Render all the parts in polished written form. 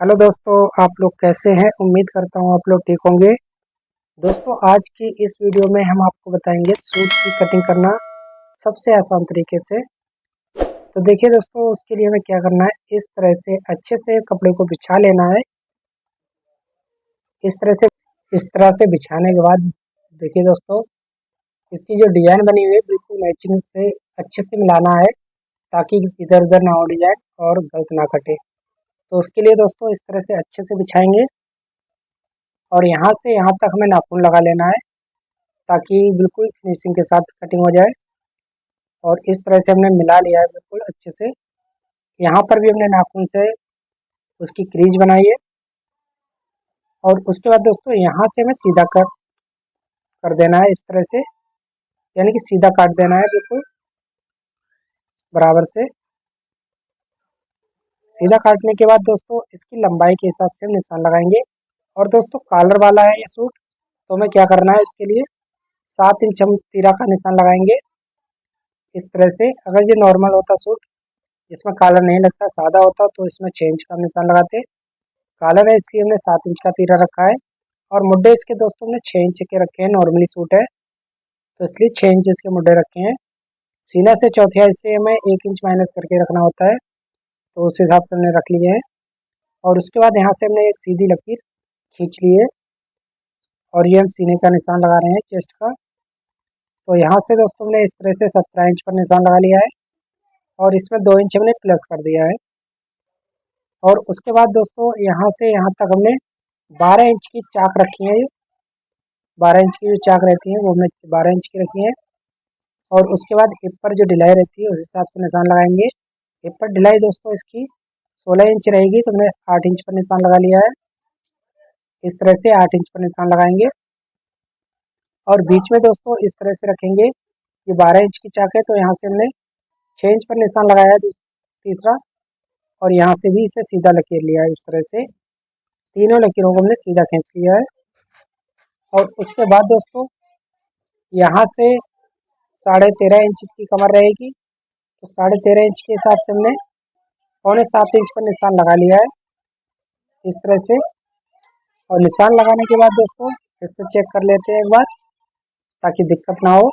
Hello दोस्तों, आप लोग कैसे हैं। उम्मीद करता हूँ आप लोग ठीक होंगे। दोस्तों, आज की इस वीडियो में हम आपको बताएंगे सूट की कटिंग करना सबसे आसान तरीके से। तो देखिए दोस्तों, उसके लिए हमें क्या करना है, इस तरह से अच्छे से कपड़े को बिछा लेना है। इस तरह से बिछाने के बाद देखिए दोस्तों, इसकी जो डिजाइन बनी हुई है बिल्कुल मैचिंग से अच्छे से मिलाना है, ताकि इधर उधर ना हो डिजाइन और गलत ना कटे। तो उसके लिए दोस्तों इस तरह से अच्छे से बिछाएंगे और यहाँ से यहाँ तक हमें नाखून लगा लेना है, ताकि बिल्कुल फिनिशिंग के साथ कटिंग हो जाए। और इस तरह से हमने मिला लिया है बिल्कुल अच्छे से। यहाँ पर भी हमने नाखून से उसकी क्रीज बनाई है। और उसके बाद दोस्तों यहाँ से हमें सीधा कट कर देना है इस तरह से, यानी कि सीधा काट देना है बिल्कुल बराबर से। सीधा काटने के बाद दोस्तों इसकी लंबाई के हिसाब से हम निशान लगाएंगे। और दोस्तों कॉलर वाला है ये सूट, तो हमें क्या करना है, इसके लिए 7 इंच हम तीरा का निशान लगाएंगे इस तरह से। अगर ये नॉर्मल होता सूट जिसमें कॉलर नहीं लगता, सादा होता, तो इसमें 6 इंच का निशान लगाते। कॉलर है इसलिए हमने 7 इंच का तीरा रखा है। और मुड्डे इसके दोस्तों हमने 6 इंच के रखे हैं, नॉर्मली सूट है तो इसलिए 6 इंच इसके मुड्डे रखे हैं। सीना से चौथिया इससे हमें 1 इंच माइनस करके रखना होता है, तो उस हिसाब से हमने रख लिए हैं। और उसके बाद यहाँ से हमने एक सीधी लकीर खींच ली है और ये हम सीने का निशान लगा रहे हैं चेस्ट का। तो यहाँ से दोस्तों हमने इस तरह से 17 इंच पर निशान लगा लिया है और इसमें 2 इंच हमने प्लस कर दिया है। और उसके बाद दोस्तों यहाँ से यहाँ तक हमने 12 इंच की चाक रखी है। 12 इंच की जो चाक रहती है वो हमने 12 इंच की रखी है। और उसके बाद हिप पर जो ढिलाई रहती है उस हिसाब से निशान लगाएंगे। हिप पर ढिलाई दोस्तों इसकी 16 इंच रहेगी, तो हमने 8 इंच पर निशान लगा लिया है। इस तरह से 8 इंच पर निशान लगाएंगे और बीच में दोस्तों इस तरह से रखेंगे। ये 12 इंच की चाक है, तो यहाँ से हमने 6 इंच पर निशान लगाया है तीसरा। और यहाँ से भी इसे सीधा लकीर लिया है इस तरह से। तीनों लकीरों को हमने सीधा खींच लिया है। और उसके बाद दोस्तों यहाँ से 13.5 इंच इसकी कमर रहेगी, तो 13.5 इंच के हिसाब से हमने 6.25 इंच पर निशान लगा लिया है इस तरह से। और निशान लगाने के बाद दोस्तों इससे चेक कर लेते हैं एक बार, ताकि दिक्कत ना हो।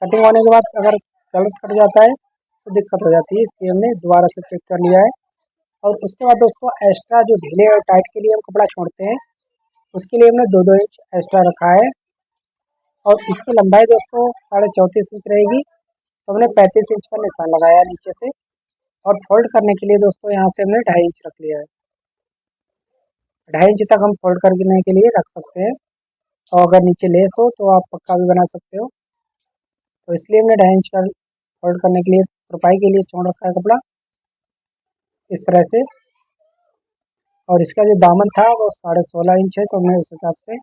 कटिंग होने के बाद अगर गलत कट जाता है तो दिक्कत हो जाती है, इसलिए हमने दोबारा से चेक कर लिया है। और उसके बाद दोस्तों एक्स्ट्रा जो ढीले और टाइट के लिए हम कपड़ा छोड़ते हैं, उसके लिए हमने 2-2 इंच एक्स्ट्रा रखा है। और इसकी लंबाई दोस्तों 34.5 इंच रहेगी, तो हमने 35 इंच पर निशान लगाया है नीचे से। और फोल्ड करने के लिए दोस्तों यहाँ से हमने 2.5 इंच रख लिया है। 2.5 इंच तक हम फोल्ड करने के लिए रख सकते हैं। और अगर नीचे लेस हो तो आप पक्का भी बना सकते हो, तो इसलिए हमने 2.5 इंच का फोल्ड करने के लिए तुरपाई के लिए छोड़ रखा है कपड़ा इस तरह से। और इसका जो दामन था वो 16.5 इंच है, तो हमने उस हिसाब से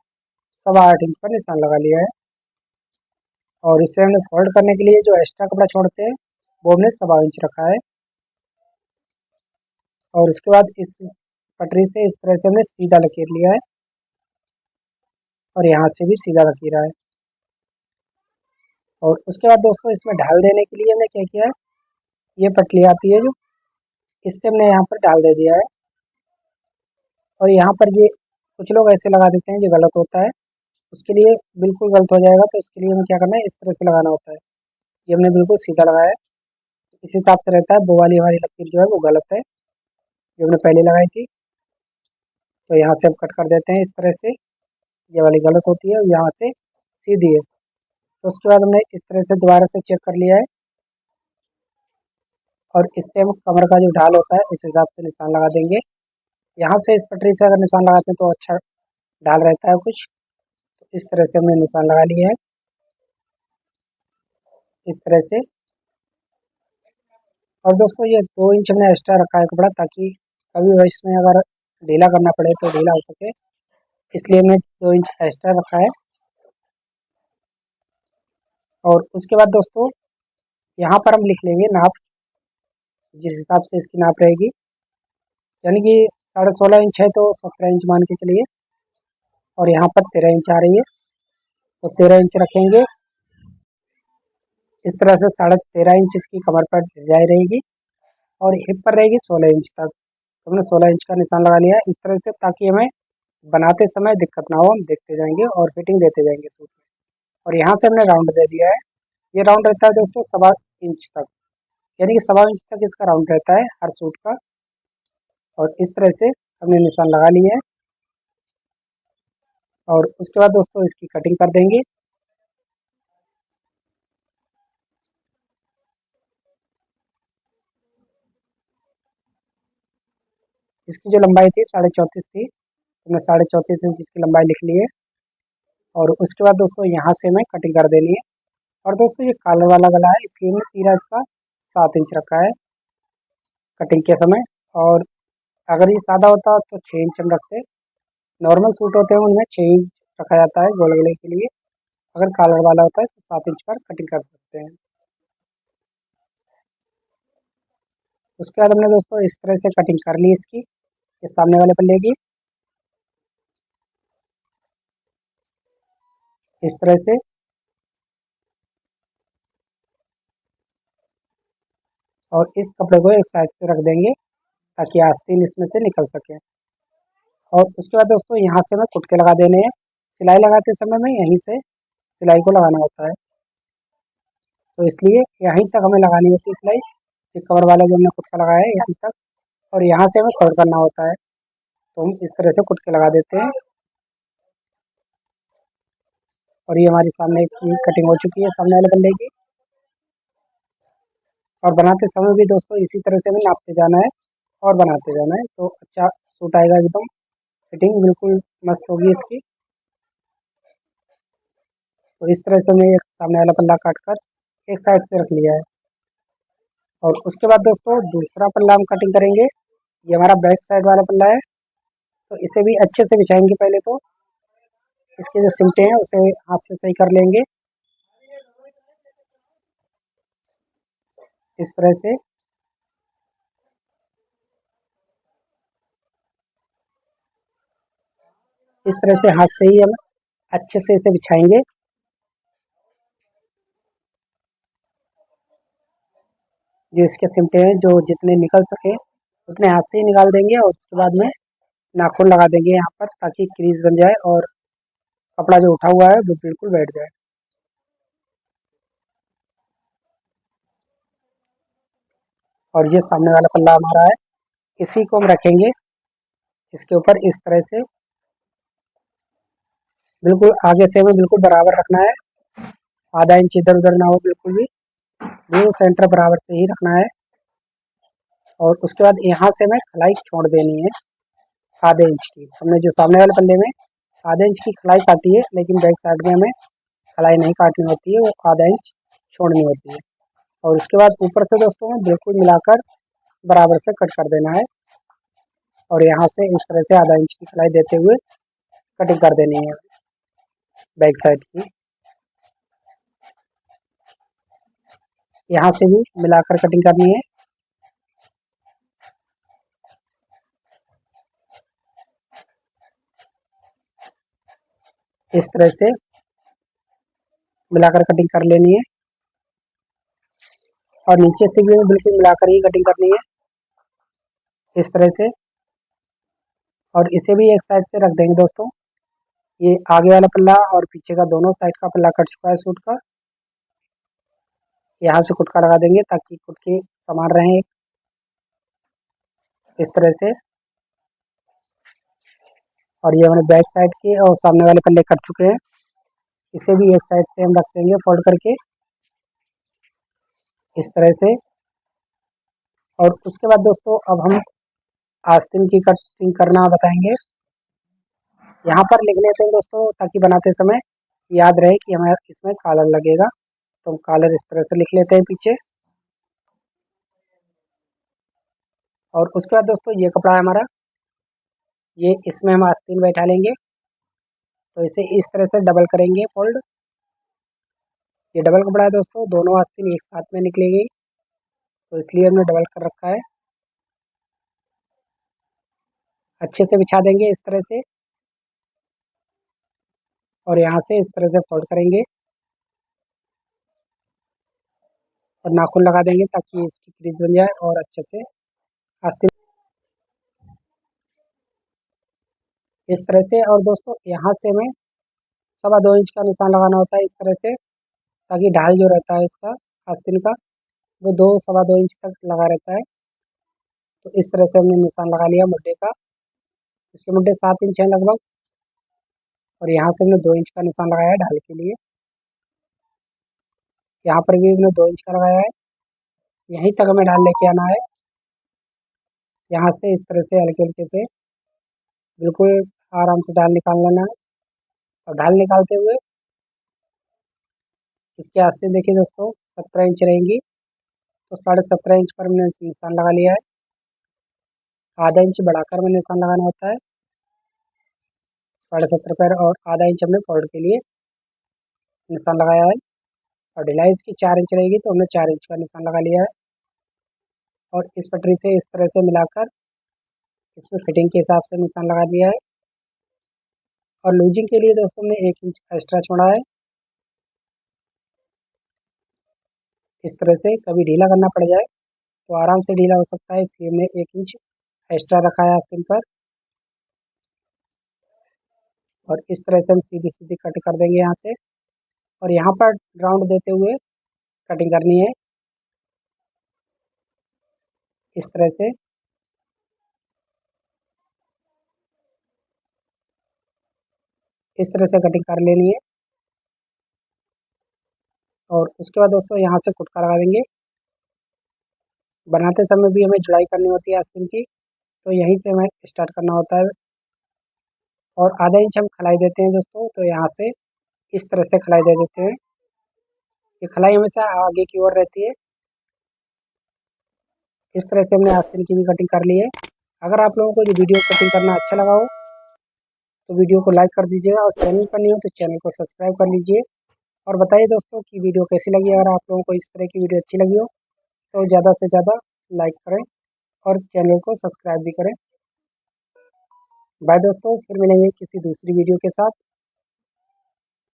8.25 इंच पर निशान लगा लिया है। और इसे हमने फोल्ड करने के लिए जो एक्स्ट्रा कपड़ा छोड़ते हैं वो हमने 1.25 इंच रखा है। और उसके बाद इस पटरी से इस तरह से हमने सीधा लकीर लिया है और यहाँ से भी सीधा लकीर है। और उसके बाद दोस्तों इसमें ढाल देने के लिए हमने क्या किया है, ये पटली आती है जो, इससे हमने यहाँ पर ढाल दे दिया है। और यहाँ पर ये कुछ लोग ऐसे लगा देते हैं, जो गलत होता है। उसके लिए बिल्कुल गलत हो जाएगा, तो उसके लिए हमें क्या करना है, इस तरह से लगाना होता है। ये हमने बिल्कुल सीधा लगाया है, इस हिसाब से रहता है। वो वाली हमारी लकीर जो है वो गलत है, जो हमने पहले लगाई थी। तो यहाँ से हम कट कर देते हैं इस तरह से, ये वाली गलत होती है और यहाँ से सीधी है। तो उसके बाद हमने इस तरह से दोबारा से चेक कर लिया है। और इससे हम कमर का जो ढाल होता है उस हिसाब से निशान लगा देंगे। यहाँ से इस पटरी से अगर निशान लगाते हैं तो अच्छा ढाल रहता है कुछ। तो इस तरह से हमने निशान लगा लिया है इस तरह से। और दोस्तों ये 2 इंच हमने एक्स्ट्रा रखा है कपड़ा, ताकि कभी इसमें अगर ढीला करना पड़े तो ढीला हो सके, इसलिए हमने 2 इंच एक्स्ट्रा रखा है। और उसके बाद दोस्तों यहाँ पर हम लिख लेंगे नाप, जिस हिसाब से इसकी नाप रहेगी। यानी कि 16.5 इंच है तो 17 इंच मान के चलिए। और यहाँ पर 13 इंच आ रही है, तो 13 इंच रखेंगे इस तरह से। 13.5 इंच इसकी कमर पर जाए रहेगी और हिप पर रहेगी 16 इंच तक। तो हमने 16 इंच का निशान लगा लिया है इस तरह से, ताकि हमें बनाते समय दिक्कत ना हो, हम देखते जाएंगे और फिटिंग देते जाएंगे सूट में। और यहाँ से हमने राउंड दे दिया है। ये राउंड रहता है दोस्तों 1.25 इंच तक, यानी कि 1.25 इंच तक इसका राउंड रहता है हर सूट का। और इस तरह से हमने निशान लगा लिए है। और उसके बाद दोस्तों इसकी कटिंग कर देंगे। इसकी जो लंबाई थी 34.5 थी, तो मैं 34.5 इंच इसकी लंबाई लिख ली है। और उसके बाद दोस्तों यहाँ से हमें कटिंग कर देनी है। और दोस्तों ये कॉलर वाला गला है, इसलिए हमने तीरा इसका 7 इंच रखा है कटिंग के समय। और अगर ये सादा होता तो 6 इंच हम रखते। नॉर्मल सूट होते हैं उनमें 6 इंच रखा जाता है गोल गले के लिए। अगर कॉलर वाला होता है तो 7 इंच पर कटिंग कर सकते हैं। उसके बाद हमने दोस्तों इस तरह से कटिंग कर ली इसकी, इस सामने वाले पल्ले की, इस तरह से। और इस कपड़े को एक साइड से रख देंगे ताकि आस्तीन इसमें से निकल सके। और उसके बाद दोस्तों यहाँ से हमें कुटके लगा देने हैं। सिलाई लगाते समय में यहीं से सिलाई को लगाना होता है, तो इसलिए यहीं तक हमें लगानी होती है सिलाई। ये कवर वाला जो हमने कुटका लगाया है यहीं तक, और यहाँ से हमें फोल्ड करना होता है। तो हम इस तरह से कुटके लगा देते हैं। और ये हमारी सामने की कटिंग हो चुकी है सामने वाले बल्ले की। और बनाते समय भी दोस्तों इसी तरह से हमें नापते जाना है और बनाते जाना है, तो अच्छा सूट आएगा एकदम। फिटिंग बिल्कुल मस्त होगी इसकी। तो इस तरह से हमने एक सामने वाला पल्ला काट कर एक साइड से रख लिया है। और उसके बाद दोस्तों दूसरा पल्ला हम कटिंग करेंगे। ये हमारा बैक साइड वाला पल्ला है, तो इसे भी अच्छे से बिछाएंगे। पहले तो इसके जो सिमटे हैं उसे हाथ से सही कर लेंगे इस तरह से। इस तरह से हाथ से ही हम अच्छे से इसे बिछाएंगे। जो इसके सिमटे हैं जो जितने निकल सके उतने हाथ से ही निकाल देंगे। और उसके बाद में नाखून लगा देंगे यहाँ पर, ताकि क्रीज बन जाए और कपड़ा जो उठा हुआ है वो बिल्कुल बैठ जाए। और ये सामने वाला पल्ला हमारा है, इसी को हम रखेंगे इसके ऊपर इस तरह से। बिल्कुल आगे से हमें बिल्कुल बराबर रखना है, आधा इंच इधर उधर ना हो, बिल्कुल भी बिल्कुल सेंटर बराबर से ही रखना है। और उसके बाद यहाँ से हमें खलाई छोड़ देनी है आधे इंच की। हमने जो सामने वाले पल्ले में आधे इंच की खलाई काटी है, लेकिन बैक साइड में हमें खलाई नहीं काटनी होती है, वो आधा इंच छोड़नी होती है। और उसके बाद ऊपर से दोस्तों में बिल्कुल मिलाकर बराबर से कट कर देना है। और यहाँ से इस तरह से आधा इंच की सिलाई देते हुए कटिंग कर देनी है बैक साइड की। यहाँ से भी मिलाकर कटिंग करनी है। इस तरह से मिलाकर कटिंग कर लेनी है। और नीचे से भी बिल्कुल मिलाकर ही कटिंग करनी है इस तरह से। और इसे भी एक साइड से रख देंगे दोस्तों। ये आगे वाला पल्ला और पीछे का दोनों साइड का पल्ला कट चुका है सूट का। यहाँ से कुटका लगा देंगे ताकि कुटके समान रहें इस तरह से। और ये हमारे बैक साइड के और सामने वाले पल्ले कट चुके हैं, इसे भी एक साइड से हम रख देंगे फोल्ड करके इस तरह से। और उसके बाद दोस्तों अब हम आस्तीन की कटिंग करना बताएंगे। यहाँ पर लिख लेते हैं दोस्तों, ताकि बनाते समय याद रहे कि हमें इसमें कॉलर लगेगा। तो हम कॉलर इस तरह से लिख लेते हैं पीछे। और उसके बाद दोस्तों ये कपड़ा है हमारा, ये इसमें हम आस्तीन बैठा लेंगे। तो इसे इस तरह से डबल करेंगे फोल्ड। ये डबल कपड़ा है दोस्तों, दोनों आस्तीन एक साथ में निकलेगी, तो इसलिए हमने डबल कर रखा है। अच्छे से बिछा देंगे इस तरह से। और यहाँ से इस तरह से फोल्ड करेंगे और नाखून लगा देंगे ताकि इसकी क्रीज बन जाए और अच्छे से आस्तीन। इस तरह से। और दोस्तों यहाँ से हमें 2.25 इंच का निशान लगाना होता है इस तरह से, ताकि ढाल जो रहता है इसका आस्तीन का वो 2-2.25 इंच तक लगा रहता है। तो इस तरह से हमने निशान लगा लिया मुड्ढे का। इसके मुड्ढे 7 इंच हैं लगभग, और यहाँ से हमने 2 इंच का निशान लगाया है ढाल के लिए। यहाँ पर भी हमने 2 इंच का लगाया है। यहीं तक हमें ढाल लेके आना है। यहाँ से इस तरह से हल्के हल्के से बिल्कुल आराम से ढाल निकाल लेना है। और ढाल निकालते हुए इसके आस्तीन देखिए दोस्तों 17 इंच रहेंगी, तो 17.5 इंच पर हमने निशान लगा लिया है। आधा इंच बढ़ाकर हमें निशान लगाना होता है 17.5 पर, और आधा इंच हमने फोल्ड के लिए निशान लगाया है। और ढिलाई इसकी 4 इंच रहेगी, तो हमने 4 इंच का निशान लगा लिया है। और इस पटरी से इस तरह से मिलाकर इसमें फिटिंग के हिसाब से निशान लगा दिया है। और लूजिंग के लिए दोस्तों हमने 1 इंच एक्स्ट्रा छोड़ा है। इस तरह से कभी ढीला करना पड़ जाए तो आराम से ढीला हो सकता है, इसलिए हमने 1 इंच एक्स्ट्रा रखा है आस्तीन पर। और इस तरह से हम सीधी सीधी कट कर देंगे यहाँ से, और यहाँ पर राउंड देते हुए कटिंग करनी है इस तरह से। इस तरह से कटिंग कर लेनी है। और उसके बाद दोस्तों यहाँ से कुटका लगा देंगे। बनाते समय भी हमें जुड़ाई करनी होती है आस्तीन की, तो यहीं से हमें स्टार्ट करना होता है। और आधा इंच हम खलाई देते हैं दोस्तों, तो यहाँ से इस तरह से खलाई दे देते हैं। ये खलाई हमेशा आगे की ओर रहती है। इस तरह से हमने आस्तीन की भी कटिंग कर ली है। अगर आप लोगों को ये वीडियो कटिंग करना अच्छा लगा हो तो वीडियो को लाइक कर दीजिएगा, और चैनल पर नहीं हो तो चैनल को सब्सक्राइब कर लीजिए। और बताइए दोस्तों कि वीडियो कैसी लगी। अगर आप लोगों को इस तरह की वीडियो अच्छी लगी हो तो ज़्यादा से ज़्यादा लाइक करें और चैनल को सब्सक्राइब भी करें। बाय दोस्तों, फिर मिलेंगे किसी दूसरी वीडियो के साथ।